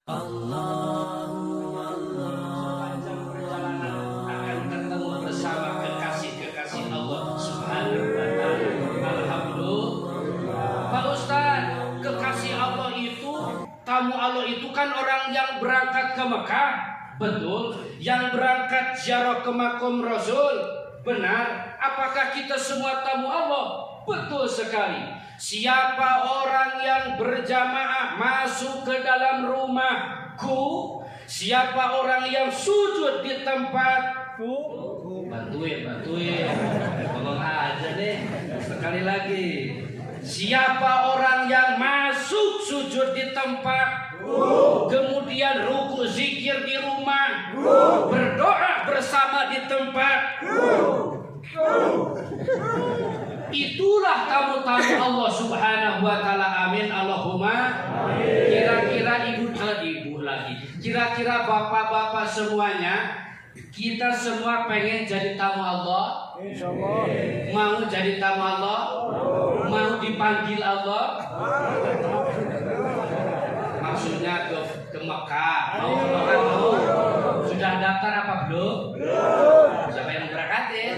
Sepanjang perjalanan akan ketemu bersama kekasih-kekasih Allah Subhanahu wa Ta'ala. Alhamdulillah. Pak Ustadz, kekasih Allah itu, tamu Allah itu kan orang yang berangkat ke Mekah. Betul. Yang berangkat ziarah ke makam Rasul. Benar. Apakah kita semua tamu Allah? Betul sekali. Siapa orang yang berjamaah masuk ke dalam rumahku, siapa orang yang sujud di tempatku, bantuin, ngomong aja deh, sekali lagi. Siapa orang yang masuk sujud di tempatku, kemudian ruku zikir di rumah, berdoa bersama di tempatku, itulah tamu-tamu Allah Subhanahu wa Ta'ala. Amin. Allahumma amin. Kira-kira ibu lagi. Kira-kira bapak-bapak semuanya, kita semua pengen jadi tamu Allah? Insyaallah. Mau jadi tamu Allah? Mau dipanggil Allah? Maksudnya ke Mekah. Mau? Sudah daftar apa belum? Siapa yang berangkat ya?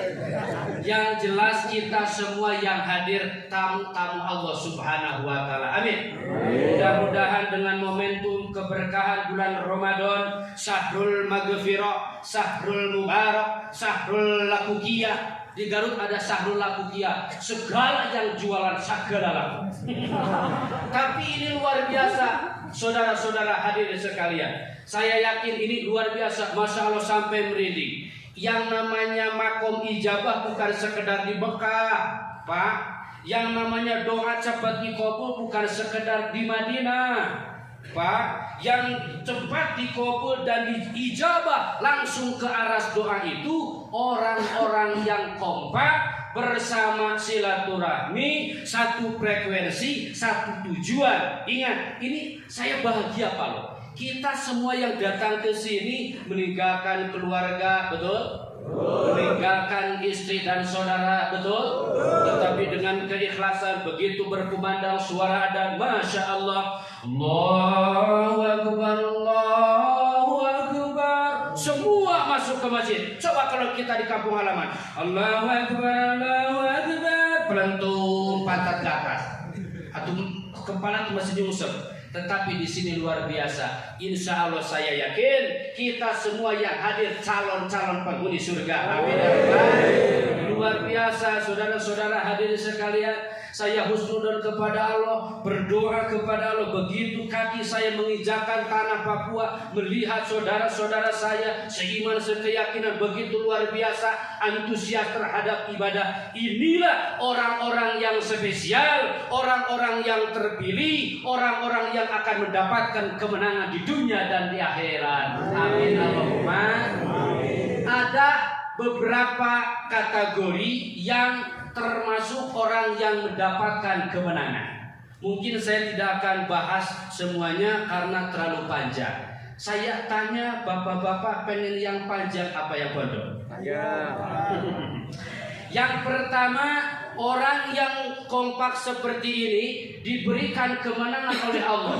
Yang jelas kita semua yang hadir tamu-tamu Allah Subhanahu wa Ta'ala. Amin. Mudah-mudahan dengan momentum keberkahan bulan Ramadan, Syahrul Maghfirah, Syahrul Mubarak, Syahrul Lakukiyah. Di Garut ada Syahrul Lakukiyah, segala yang jualan segala laku. Tapi ini luar biasa, saudara-saudara hadirin sekalian. Saya yakin ini luar biasa, Masya Allah sampai merinding. Yang namanya makom ijabah bukan sekedar di Mekah, Pak. Yang namanya doa cepat dikabul bukan sekedar di Madinah, Pak. Yang cepat dikabul dan diijabah langsung ke aras doa itu orang-orang yang kompak bersama silaturahmi, satu frekuensi, satu tujuan. Ingat, ini saya bahagia Pak loh. Kita semua yang datang ke sini meninggalkan keluarga, betul? Meninggalkan istri dan saudara, betul? Tetapi dengan keikhlasan begitu berkumandang suara dan Masya Allah, Allahu Akbar, Allahu Akbar, semua masuk ke masjid. Coba kalau kita di kampung halaman, Allahu Akbar, Allahu Akbar, pelentung pantat ke atas, atau kepala masih diusap. Tetapi di sini luar biasa. Insya Allah saya yakin kita semua yang hadir calon-calon penghuni surga. Amin. Luar biasa, saudara-saudara hadirin sekalian. Saya husnudzon kepada Allah, berdoa kepada Allah. Begitu kaki saya menginjakan tanah Papua, melihat saudara-saudara saya seiman sekeyakinan begitu luar biasa, antusias terhadap ibadah. Inilah orang-orang yang spesial, orang-orang yang terpilih, orang-orang yang akan mendapatkan kemenangan di dunia dan di akhirat. Amin. Allahumma amin. Ada beberapa kategori yang termasuk orang yang mendapatkan kemenangan. Mungkin saya tidak akan bahas semuanya karena terlalu panjang. Saya tanya bapak-bapak pengen yang panjang apa yang bodoh? Ya. Yang pertama, orang yang kompak seperti ini diberikan kemenangan oleh Allah.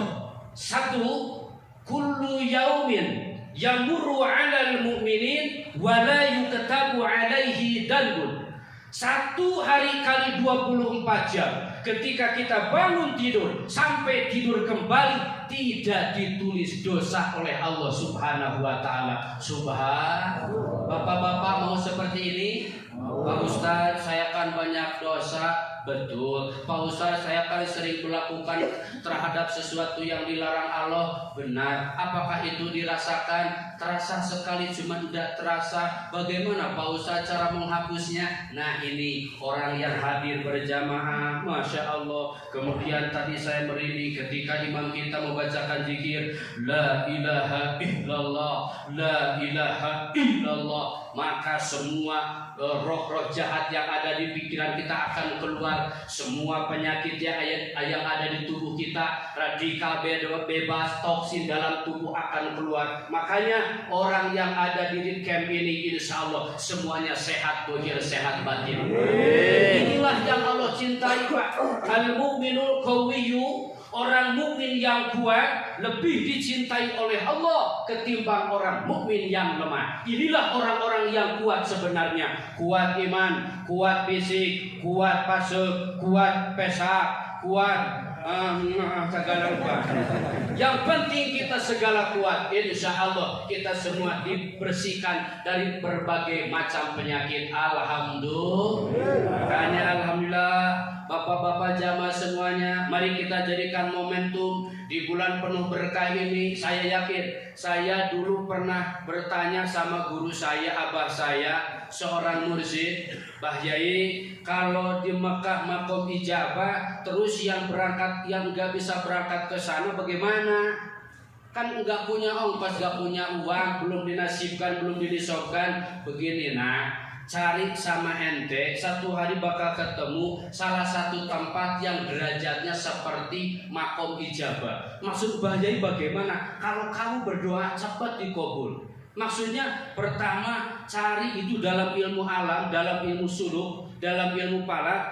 Satu, kullu yaumin yamurru 'alal mu'minin wa la yuktabu 'alaihi dalbun. Satu hari kali 24 jam, ketika kita bangun tidur sampai tidur kembali, tidak ditulis dosa oleh Allah Subhanahu wa Ta'ala. Subhanallah. Bapak-bapak mau seperti ini? Pak Ustadz, saya kan banyak dosa. Betul. Pak Ustadz, saya kan sering melakukan terhadap sesuatu yang dilarang Allah. Benar. Apakah itu dirasakan? Terasa sekali, cuma tidak terasa. Bagaimana Pak Ustadz cara menghapusnya? Nah, ini orang yang hadir berjamaah, Masya Allah. Kemudian tadi saya merinding ketika imam kita membacakan zikir La ilaha illallah, La ilaha illallah. Maka semua roh-roh jahat yang ada di pikiran kita akan keluar. Semua penyakit yang ada di tubuh kita, radikal bebas, toksin dalam tubuh akan keluar. Makanya orang yang ada di camp ini insya Allah semuanya sehat dohir, sehat batin. Inilah yang Allah cintai Pak. Al-mu'minul qawiyyu Orang mukmin yang kuat lebih dicintai oleh Allah ketimbang orang mukmin yang lemah. Inilah orang-orang yang kuat sebenarnya. Kuat iman, kuat fisik, kuat pasuk, kuat pesak, kuat segala rupa. Yang penting kita segala kuat. Insya Allah kita semua dibersihkan dari berbagai macam penyakit. Alhamdulillah. Makanya alhamdulillah, bapak-bapak jamaah semuanya, mari kita jadikan momentum di bulan penuh berkah ini. Saya yakin, saya dulu pernah bertanya sama guru saya, abah saya, seorang mursyid, Mbah Yai, kalau di Mekah makom ijabah, terus yang berangkat, yang nggak bisa berangkat ke sana bagaimana? Kan nggak punya ongkos, nggak punya uang, belum dinasibkan, belum dinisabkan. Begini nak, cari sama ente, satu hari bakal ketemu salah satu tempat yang derajatnya seperti makom ijabah. Maksud Mbah Yai bagaimana? Kalau kamu berdoa cepat dikabul. Maksudnya pertama cari itu dalam ilmu alam, dalam ilmu suluk, dalam ilmu falak.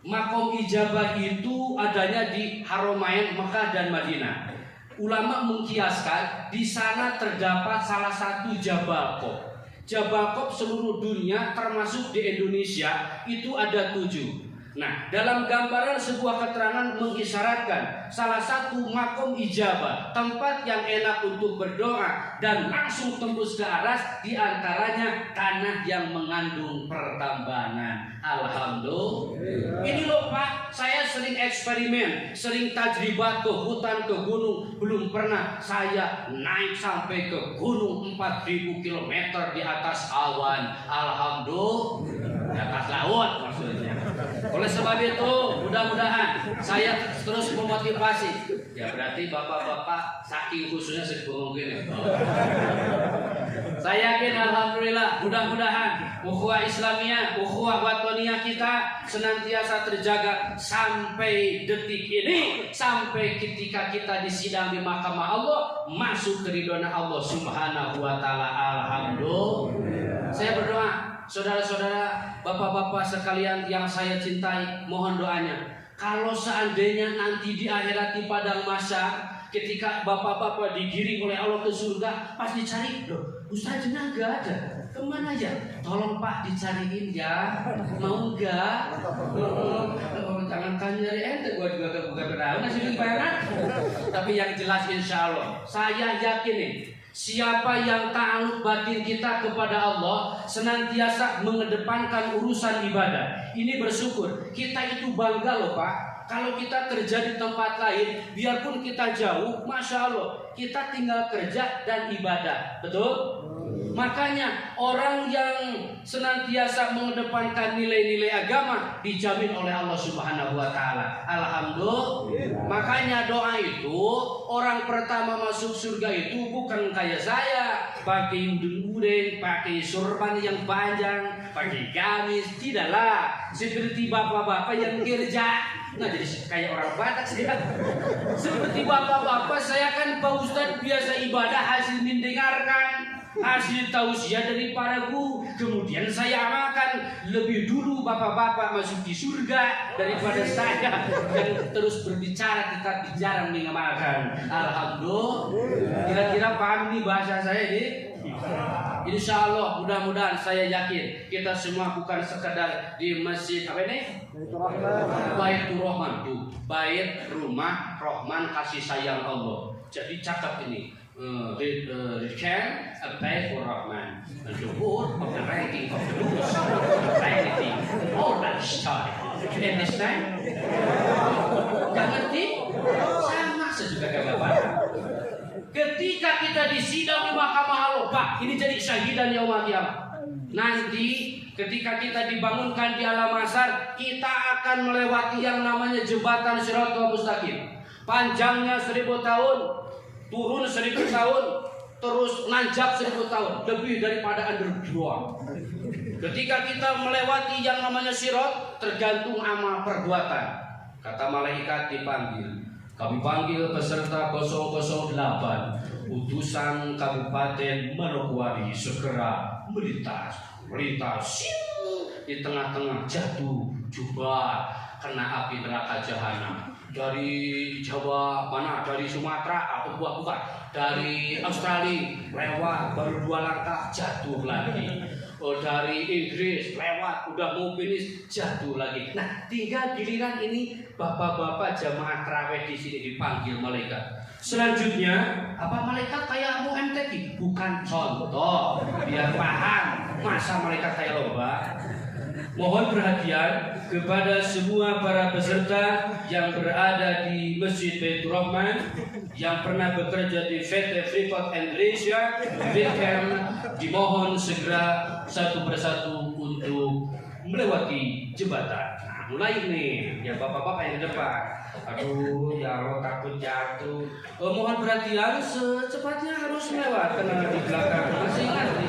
Makom ijabah itu adanya di Haramain Mekah dan Madinah. Ulama mengkiaskan di sana terdapat salah satu Jabal Qop. Jabal Qop seluruh dunia termasuk di Indonesia itu ada 7. Nah, dalam gambaran sebuah keterangan mengisyaratkan salah satu makom ijabah, tempat yang enak untuk berdoa dan langsung tembus ke aras, diantaranya tanah yang mengandung pertambangan. Alhamdulillah. Ini loh Pak, saya sering eksperimen, sering tajribat ke hutan, ke gunung. Belum pernah saya naik sampai ke gunung 4000 km di atas awan. Alhamdulillah. Di atas laut maksudnya. Oleh sebab itu, mudah-mudahan saya terus memotivasi. Ya berarti bapak-bapak saking khususnya sebelum mungkin. Saya yakin alhamdulillah, mudah-mudahan ukhuwah Islamiyah, ukhuwah watoniyah kita senantiasa terjaga sampai detik ini, sampai ketika kita disidang di mahkamah Allah, masuk ke ridhoan Allah Subhanahu wa taala. Alhamdulillah. Saya berdoa, saudara-saudara, bapak-bapak sekalian yang saya cintai, mohon doanya. Kalau seandainya nanti di akhirat di padang mahsyar, ketika bapak-bapak digiring oleh Allah ke surga, pas dicari, loh, ustaznya nggak ada, kemana ya? Tolong Pak dicariin ya, mau nggak? Jangan tanya dari ente, gua juga bukan tahu ngasih bayaran. Tapi yang jelas insya Allah, saya yakin nih. Siapa yang ta'aluk batin kita kepada Allah, senantiasa mengedepankan urusan ibadah. Ini bersyukur. Kita itu bangga loh Pak. Kalau kita kerja di tempat lain, biarpun kita jauh, Masya Allah, kita tinggal kerja dan ibadah. Betul? Makanya orang yang senantiasa mengedepankan nilai-nilai agama dijamin oleh Allah Subhanahu wa taala. Alhamdulillah. Makanya doa itu, orang pertama masuk surga itu bukan kayak saya, pakai udeng-udeng, pakai sorban yang panjang, pakai gamis, tidaklah. Seperti bapak-bapak yang kerja. Nah jadi kayak orang Batak sih kan. Seperti bapak-bapak, saya kan Pak Ustadz biasa ibadah hasil mendengarkan, hasil tausiah dari para guru. Kemudian saya amalkan. Lebih dulu bapak-bapak masuk di surga daripada saya yang terus berbicara tetapi jarang mengamalkan. Alhamdulillah. Kira-kira paham nih bahasa saya ini? Insya Allah, mudah-mudahan saya yakin kita semua bukan sekedar di masjid apa ini? Baitur Rahman tuh, bait rumah Rahman kasih sayang Allah. Jadi cakap ini. Can a Baitur Rahman, the word of the ranking of the rules of vanity, all that study. You understand? Gak ngerti? Sama sesuka gak paham. Ketika kita disidang di mahkamah Allah, Pak, ini jadi syahidan yaumul qiyamah. Nanti ketika kita dibangunkan di alam mahsyar, kita akan melewati yang namanya jembatan Shiratal Mustaqim. Panjangnya 1000 tahun, turun 1000 tahun, terus nanjak 1000 tahun, lebih daripada underground. Ketika kita melewati yang namanya sirat, tergantung amal perbuatan. Kata malaikat dipanggil. Kami panggil peserta 008 utusan Kabupaten Manokwari segera melintas di tengah-tengah jatuh jubah kena api neraka jahanam. dari Jawa mana, dari Sumatera atau bukan, dari Australia lewat baru 2 langkah jatuh lagi. Oh, dari Inggris lewat udah mau finish jatuh lagi. Nah, tinggal giliran ini bapak-bapak jamaah tarawih di sini dipanggil malaikat. Selanjutnya, apa malaikat kayak mau MTQ? Bukan, contoh biar paham. Masa malaikat kayak lomba? Mohon perhatian kepada semua para peserta yang berada di Masjid Baitur Rahman yang pernah bekerja di PT Freeport Indonesia, dimohon segera satu persatu untuk melewati jembatan. Nah, mulai nih, ya bapak-bapak yang di depan. Aduh, ya Allah takut jatuh. Mohon perhatian, secepatnya harus melewat karena di belakang masih ingat nih.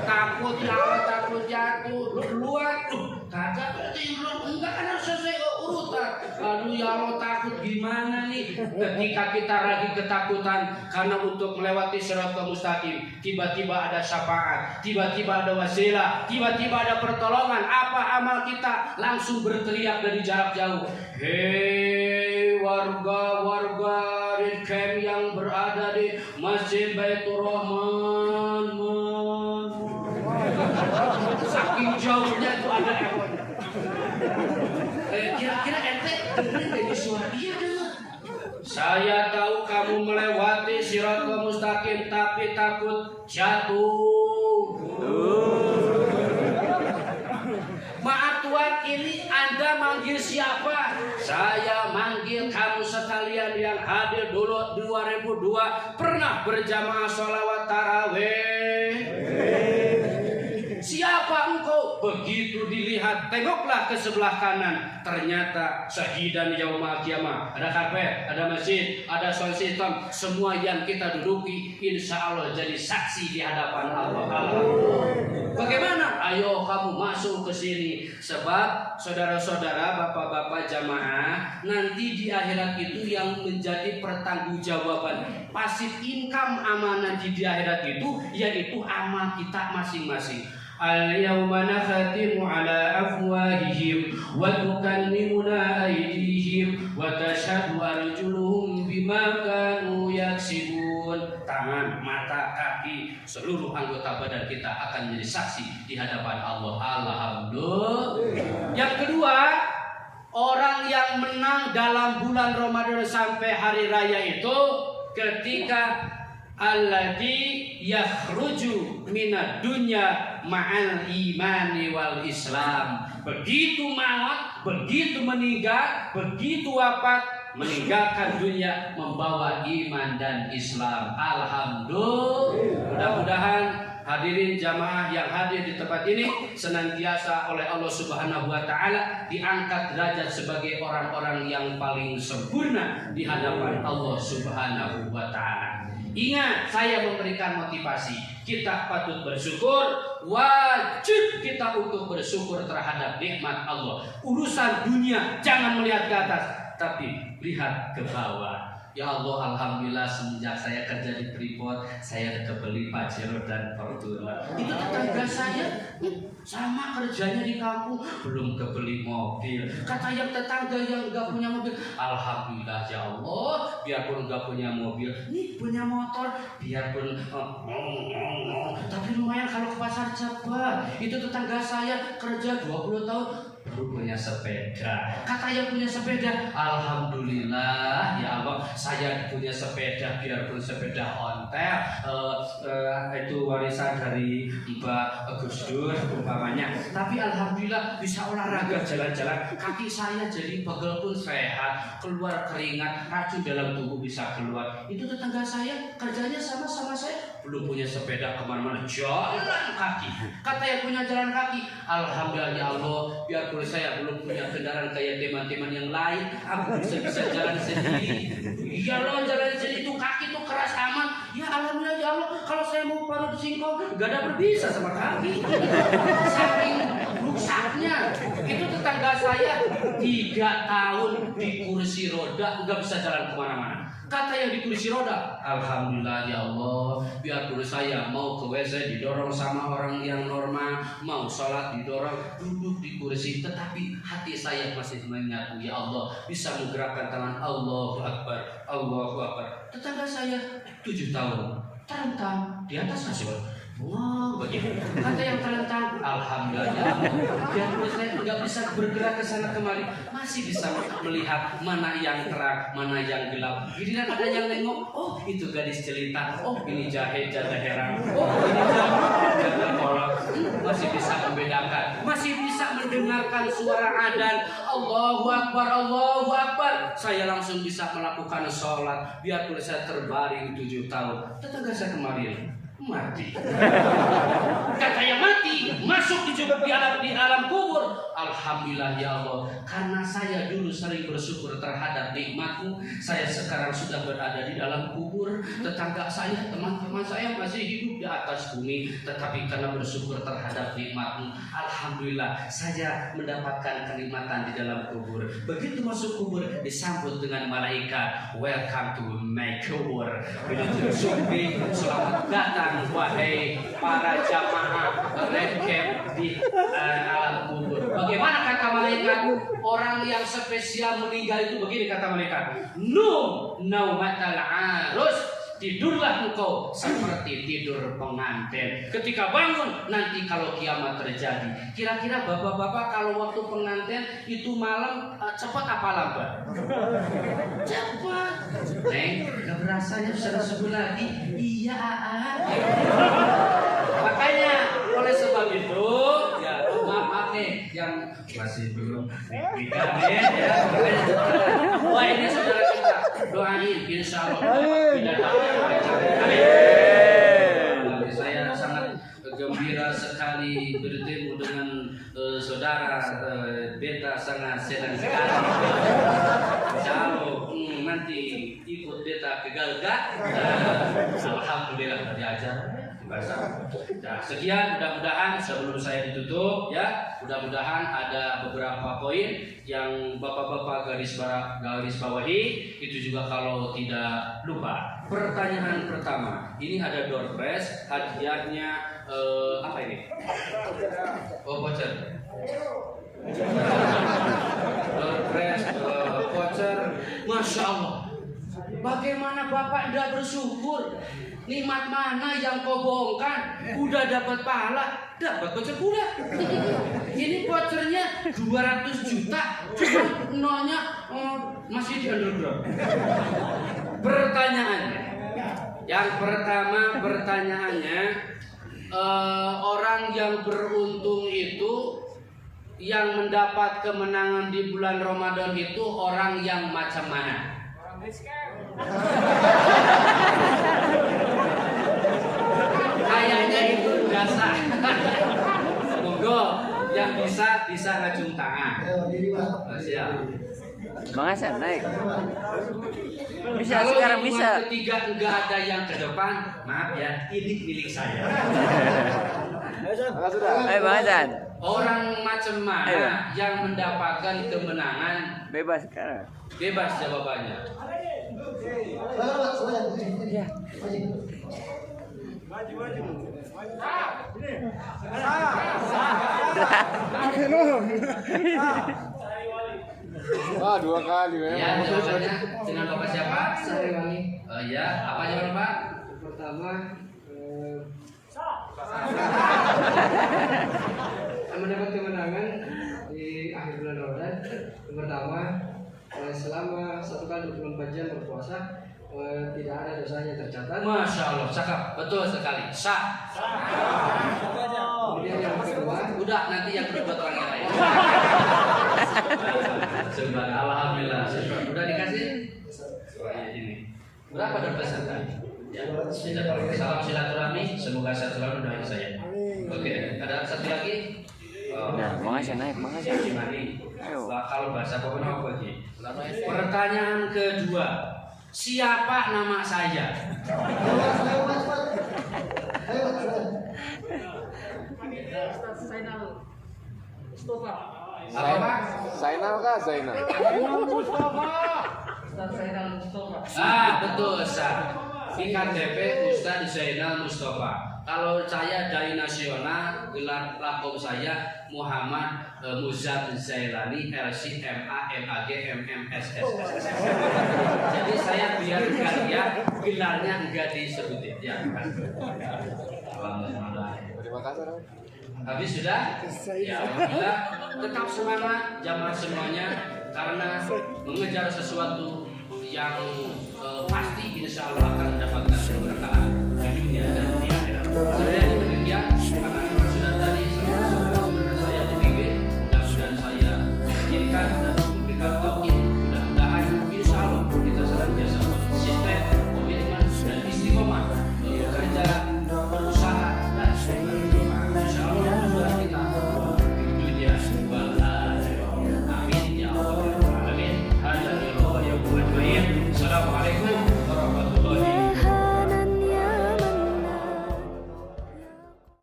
Takut ya Allah takut jatuh. Luar, kagak berarti belum enggak kan harus selesai urutan. Aduh ya Allah takut gimana nih? Ketika kita lagi ketakutan karena untuk melewati Shiratal Mustaqim, tiba-tiba ada syafaat, tiba-tiba ada wasilah, tiba-tiba ada pertolongan. Apa amal kita? Langsung berteriak dari jarak jauh. Hei warga-warga Ridcamp yang berada di Masjid Baitur Rahman, saking jauhnya itu ada ekornya. Kira-kira ente dengerin dari suara dia dengar. Saya tahu kamu melewati Shiratal Mustaqim tapi takut jatuh. Maaf Tuhan, ini Anda manggil siapa? Saya manggil kamu sekalian yang hadir dulu 2002 pernah berjamaah sholawat tarawih. Siapa engkau? Begitu dilihat, tengoklah ke sebelah kanan. Ternyata syahidan yaumul qiyamah. Ada karpet, ada masjid, ada sound system. Semua yang kita duduki insya Allah jadi saksi di hadapan Allah. Bagaimana? Ayo kamu masuk ke sini. Sebab saudara-saudara, bapak-bapak jamaah, nanti di akhirat itu yang menjadi pertanggungjawaban pasif income amanah di akhirat itu yaitu amal kita masing-masing. Al-yawma nakhatimu ala afwahihim wa tukallimuna aydihim wa tashhadu arjuluhum bima kanu yaksibun. Tangan, mata, kaki, seluruh anggota badan kita akan menjadi saksi di hadapan Allah. Alhamdulillah. Yang kedua, orang yang menang dalam bulan Ramadan sampai hari raya itu ketika alladzi yakhruju minad dunya ma'al imani wal Islam. Begitu maut, begitu meninggal, begitu wafat, meninggalkan dunia membawa iman dan Islam. Alhamdulillah. Mudah-mudahan hadirin jamaah yang hadir di tempat ini senantiasa oleh Allah Subhanahu wa taala diangkat derajat sebagai orang-orang yang paling sempurna di hadapan Allah Subhanahu wa taala. Ingat, saya memberikan motivasi. Kita patut bersyukur. Wajib kita untuk bersyukur terhadap nikmat Allah. Urusan dunia jangan melihat ke atas, tapi lihat ke bawah. Ya Allah, alhamdulillah semenjak saya kerja di Freeport, saya kebeli Pajero dan Fortuner. Itu tetangga saya sama kerjanya di kampung, belum kebeli mobil. Kata yang tetangga yang nggak punya mobil, alhamdulillah ya Allah, biarpun nggak punya mobil, nih punya motor, biarpun tapi lumayan kalau ke pasar cepat. Itu tetangga saya kerja 20 tahun. Baru punya sepeda. Kata yang punya sepeda, alhamdulillah ya Allah, saya punya sepeda biarpun sepeda ontel, itu warisan dari Mbak Gus Dur umpamanya. Tapi alhamdulillah bisa olahraga jalan-jalan. Kaki saya jadi pegel pun sehat, keluar keringat, racun dalam tubuh bisa keluar. Itu tetangga saya kerjanya sama saya, belum punya sepeda kemana-mana, jalan kaki. Kata yang punya jalan kaki, alhamdulillah ya Allah, biarpun saya belum punya kendaraan kayak teman-teman yang lain, aku bisa jalan sendiri. Ya Allah, jalan sendiri itu kaki tuh keras aman. Ya alhamdulillah ya Allah, kalau saya mau parut singkong gak ada berbisa sama kaki. Saking rusaknya. Itu tetangga saya 3 tahun di kursi roda, nggak bisa jalan kemana-mana. Kata yang di kursi roda, alhamdulillah ya Allah, biarpun saya mau ke WC didorong sama orang yang normal, mau sholat didorong, duduk di kursi, tetapi hati saya masih menyatu, ya Allah, bisa menggerakkan tangan. Allahu Akbar, Allahu Akbar. Tetangga saya 7 tahun terentang di atas kasur. Wow, bagaimana? Kata yang terentang, alhamdulillah ya Allah, biarpun saya nggak bisa bergerak ke sana kemari, masih bisa melihat mana yang terang, mana yang gelap. Giliran ada yang nengok, oh itu gadis jelita, oh ini jahe jaga herang, oh ini jaga kolak. Masih bisa membedakan, masih bisa mendengarkan suara adzan. Allahu Akbar, Allahu Akbar. Saya langsung bisa melakukan sholat, biarpun saya terbaring 7 tahun. Tetangga saya kemarin mati. Katanya mati, masuk di alam kubur. Alhamdulillah ya Allah, karena saya dulu sering bersyukur terhadap nikmatmu, saya sekarang sudah berada di dalam kubur. Tetangga saya, teman-teman saya masih hidup di atas bumi, tetapi karena bersyukur terhadap nikmatmu, alhamdulillah saya mendapatkan kenikmatan di dalam kubur. Begitu masuk kubur disambut dengan malaikat, welcome to my kubur. Selamat datang wahai para jamaah recap di alam kubur. Bagaimana kata malaikat? Orang yang spesial meninggal itu begini kata malaikat, naumatal arus. Tidurlah engkau seperti tidur pengantin. Ketika bangun nanti kalau kiamat terjadi. Kira-kira bapak-bapak kalau waktu pengantin itu malam cepat apa lambat? Cepat. Neng, gak berasanya sudah sebut lagi. Iya, makanya oleh sebab itu ya maaf nih yang masih belum nikah nih ya. Wah ini saudara kita doain insya Allah tidak tahu. Saya sangat gembira sekali bertemu dengan saudara. Beta sangat senang sekali. Insya Allah nanti ikut beta ke Galga. Alhamdulillah diajar. Nah, sekian mudah-mudahan sebelum saya ditutup ya, mudah-mudahan ada beberapa poin yang bapak-bapak garis bawahi itu juga kalau tidak lupa. Pertanyaan pertama, ini ada door prize, hadiahnya apa ini? Oh voucher. Door prize voucher, masya Allah. Bagaimana bapak tidak bersyukur? Nikmat mana yang kau bohongkan? Udah dapat pahala, dapat voucher kuda. Ini vouchernya 200 juta, cuma nolnya masih di underground. Pertanyaannya, yang pertama pertanyaannya, orang yang beruntung itu, yang mendapat kemenangan di bulan Ramadan itu orang yang macam mana? Kayaknya itu biasa. Monggo yang bisa ngacung tangan. Siap. Bang Hasan naik. Bisa Kalau sekarang bisa. Ketiga enggak ada yang ke depan, maaf ya, ini milik saya. Bang Hasan. Orang macam mana yang mendapatkan kemenangan? Bebas sekarang. Bebas jawabannya. Ya. Wah, 2 kali memang. Ya, jawabannya dengan Bapak siapa? Sariwangi. Oh iya, apa jawaban Pak? Pertama, mendapat kemenangan di akhir bulan Ramadan. Yang pertama, selama 1 kali 24 jam berpuasa, tidak ada dosanya tercatat. Masya Allah, cakap, betul sekali. Sah. Kemudian yang kedua, Udah, nanti yang kedua orang yang lain. Alhamdulillah. Udah dikasih? Ini. Berapa dapat peserta? Ya, salam silaturahmi, semoga sehat selalu doain saya. Oke, ada satu lagi. Nah, Bang Hasan naik, Bang Hasan. Ayo. Kalau bahasa apa lagi? Pertanyaan kedua, siapa nama saya? Zainal kah Zainal? Betul Ustaz. IKTP Ustadz Zainal Mustafa. Kalau saya dari nasional, gelar lakom saya Muhammad Muzad Zailani LC MA MAG MMSS. Jadi saya biar kalian gelarnya enggak disebutin ya. Terima kasih. Habis sudah? Ya, alhamdulillah. Tetap semangat jamaah semuanya karena mengejar sesuatu yang pasti insya Allah akan mendapatkan keberkahan di dunia dan di akhirat. Saya demikian karena memang sudah tadi sebenarnya saya dibimbing, mudah-mudahan saya yakinkan